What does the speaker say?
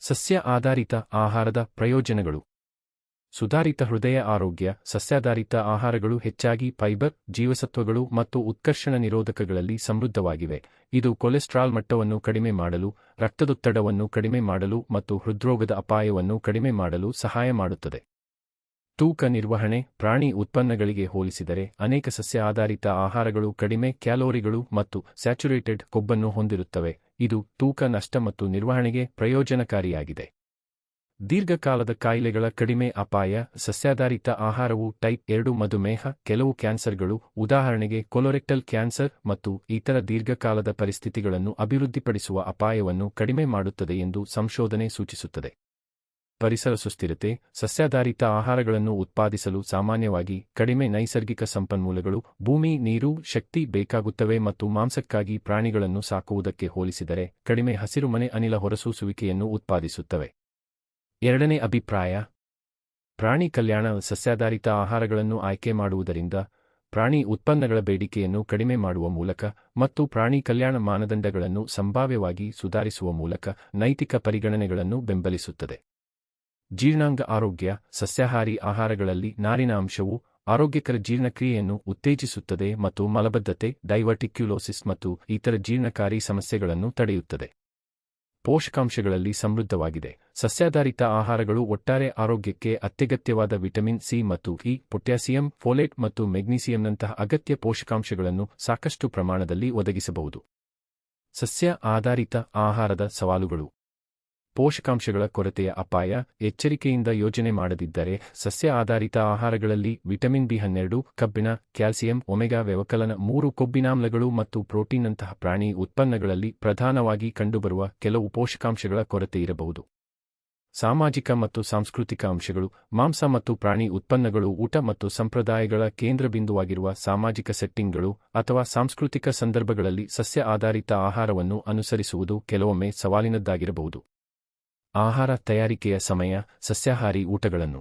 ಸಸ್ಯ ಆಧಾರಿತ ಆಹಾರದ ಪ್ರಯೋಜನಗಳು. ಸುಧಾರಿತ ಹೃದಯ ಆರೋಗ್ಯ. ಸಸ್ಯಾಧಾರಿತ ಆಹಾರಗಳು ಹೆಚ್ಚಾಗಿ ಫೈಬರ್, ಜೀವಸತ್ವಗಳು ಮತ್ತು ಉತ್ಕರ್ಷಣ ನಿರೋಧಕಗಳಲ್ಲಿ ಸಮೃದ್ಧವಾಗಿವೆ. ಇದು ಕೊಲೆಸ್ಟ್ರಾಲ್ ಮಟ್ಟವನ್ನು ಕಡಿಮೆ ಮಾಡಲು, ರಕ್ತದೊತ್ತಡವನ್ನು ಕಡಿಮೆ ಮಾಡಲು ಮತ್ತು ಹೃದ್ರೋಗದ ಅಪಾಯವನ್ನು ಕಡಿಮೆ ಮಾಡಲು ಸಹಾಯ ಮಾಡುತ್ತದೆ. ತೂಕ ನಿರ್ವಹಣೆ. ಪ್ರಾಣಿ ಉತ್ಪನ್ನಗಳಿಗೆ ಹೋಲಿಸಿದರೆ ಅನೇಕ ಸಸ್ಯ ಆಧಾರಿತ ಆಹಾರಗಳು ಕಡಿಮೆ ಕ್ಯಾಲೋರಿಗಳು ಮತ್ತು ಸ್ಯಾಚುರೇಟೆಡ್ ಕೊಬ್ಬನ್ನು ಹೊಂದಿರುತ್ತವೆ. ಇದು ತೂಕ ನಷ್ಟ ಮತ್ತು ನಿರ್ವಹಣೆಗೆ ಪ್ರಯೋಜನಕಾರಿಯಾಗಿದೆ. ದೀರ್ಘಕಾಲದ ಕಾಯಿಲೆಗಳ ಕಡಿಮೆ ಅಪಾಯ. ಸಸ್ಯಾಧಾರಿತ ಆಹಾರವು ಟೈಪ್ 2 ಮಧುಮೇಹ, ಕೆಲವು ಕ್ಯಾನ್ಸರ್ಗಳು, ಉದಾಹರಣೆಗೆ ಕೊಲೊರೆಕ್ಟಲ್ ಕ್ಯಾನ್ಸರ್ ಮತ್ತು ಇತರ ದೀರ್ಘಕಾಲದ ಪರಿಸ್ಥಿತಿಗಳನ್ನು ಅಭಿವೃದ್ಧಿಪಡಿಸುವ ಅಪಾಯವನ್ನು ಕಡಿಮೆ ಮಾಡುತ್ತದೆ ಎಂದು ಸಂಶೋಧನೆ ಸೂಚಿಸುತ್ತದೆ. ಪರಿಸರ ಸುಸ್ಥಿರತೆ. ಸಸ್ಯಾಧಾರಿತ ಆಹಾರಗಳನ್ನು ಉತ್ಪಾದಿಸಲು ಸಾಮಾನ್ಯವಾಗಿ ಕಡಿಮೆ ನೈಸರ್ಗಿಕ ಸಂಪನ್ಮೂಲಗಳು, ಭೂಮಿ, ನೀರು, ಶಕ್ತಿ ಬೇಕಾಗುತ್ತವೆ ಮತ್ತು ಮಾಂಸಕ್ಕಾಗಿ ಪ್ರಾಣಿಗಳನ್ನು ಸಾಕುವುದಕ್ಕೆ ಹೋಲಿಸಿದರೆ ಕಡಿಮೆ ಹಸಿರುಮನೆ ಅನಿಲ ಹೊರಸೂಸುವಿಕೆಯನ್ನು ಉತ್ಪಾದಿಸುತ್ತವೆ. ಎರಡನೇ ಅಭಿಪ್ರಾಯ. ಪ್ರಾಣಿ ಕಲ್ಯಾಣ. ಸಸ್ಯಾಧಾರಿತ ಆಹಾರಗಳನ್ನು ಆಯ್ಕೆ ಮಾಡುವುದರಿಂದ ಪ್ರಾಣಿ ಉತ್ಪನ್ನಗಳ ಬೇಡಿಕೆಯನ್ನು ಕಡಿಮೆ ಮಾಡುವ ಮೂಲಕ ಮತ್ತು ಪ್ರಾಣಿ ಕಲ್ಯಾಣ ಮಾನದಂಡಗಳನ್ನು ಸಂಭಾವ್ಯವಾಗಿ ಸುಧಾರಿಸುವ ಮೂಲಕ ನೈತಿಕ ಪರಿಗಣನೆಗಳನ್ನು ಬೆಂಬಲಿಸುತ್ತದೆ. ಜೀರ್ಣಾಂಗ ಆರೋಗ್ಯ. ಸಸ್ಯಾಹಾರಿ ಆಹಾರಗಳಲ್ಲಿ ನಾರಿನ ಅಂಶವು ಆರೋಗ್ಯಕರ ಜೀರ್ಣಕ್ರಿಯೆಯನ್ನು ಉತ್ತೇಜಿಸುತ್ತದೆ ಮತ್ತು ಮಲಬದ್ಧತೆ, ಡೈವರ್ಟಿಕ್ಯುಲೋಸಿಸ್ ಮತ್ತು ಇತರ ಜೀರ್ಣಕಾರಿ ಸಮಸ್ಯೆಗಳನ್ನು ತಡೆಯುತ್ತದೆ. ಪೋಷಕಾಂಶಗಳಲ್ಲಿ ಸಮೃದ್ಧವಾಗಿದೆ. ಸಸ್ಯಾಧಾರಿತ ಆಹಾರಗಳು ಒಟ್ಟಾರೆ ಆರೋಗ್ಯಕ್ಕೆ ಅತ್ಯಗತ್ಯವಾದ ವಿಟಮಿನ್ ಸಿ ಮತ್ತು ಇ, ಪೊಟ್ಯಾಸಿಯಂ, ಫೋಲೇಟ್ ಮತ್ತು ಮೆಗ್ನೀಸಿಯಂನಂತಹ ಅಗತ್ಯ ಪೋಷಕಾಂಶಗಳನ್ನು ಸಾಕಷ್ಟು ಪ್ರಮಾಣದಲ್ಲಿ ಒದಗಿಸಬಹುದು. ಸಸ್ಯ ಆಧಾರಿತ ಆಹಾರದ ಸವಾಲುಗಳು. ಪೋಷಕಾಂಶಗಳ ಕೊರತೆಯ ಅಪಾಯ. ಎಚ್ಚರಿಕೆಯಿಂದ ಯೋಜನೆ ಮಾಡದಿದ್ದರೆ ಸಸ್ಯ ಆಧಾರಿತ ಆಹಾರಗಳಲ್ಲಿ ವಿಟಮಿನ್ ಬಿ12, ಕಬ್ಬಿಣ, ಕ್ಯಾಲ್ಸಿಯಂ, ಒಮೆಗಾ ವ್ಯವಕಲನ 3 ಕೊಬ್ಬಿನಾಮ್ಲಗಳು ಮತ್ತು ಪ್ರೋಟೀನ್ನಂತಹ ಪ್ರಾಣಿ ಉತ್ಪನ್ನಗಳಲ್ಲಿ ಪ್ರಧಾನವಾಗಿ ಕಂಡುಬರುವ ಕೆಲವು ಪೋಷಕಾಂಶಗಳ ಕೊರತೆ ಇರಬಹುದು. ಸಾಮಾಜಿಕ ಮತ್ತು ಸಾಂಸ್ಕೃತಿಕ ಅಂಶಗಳು. ಮಾಂಸ ಮತ್ತು ಪ್ರಾಣಿ ಉತ್ಪನ್ನಗಳು ಊಟ ಮತ್ತು ಸಂಪ್ರದಾಯಗಳ ಕೇಂದ್ರಬಿಂದುವಾಗಿರುವ ಸಾಮಾಜಿಕ ಸೆಟ್ಟಿಂಗ್ಗಳು ಅಥವಾ ಸಾಂಸ್ಕೃತಿಕ ಸಂದರ್ಭಗಳಲ್ಲಿ ಸಸ್ಯ ಆಧಾರಿತ ಆಹಾರವನ್ನು ಅನುಸರಿಸುವುದು ಕೆಲವೊಮ್ಮೆ ಸವಾಲಿನದ್ದಾಗಿರಬಹುದು. ಆಹಾರ ತಯಾರಿಕೆಯ ಸಮಯ. ಸಸ್ಯಾಹಾರಿ ಊಟಗಳನ್ನು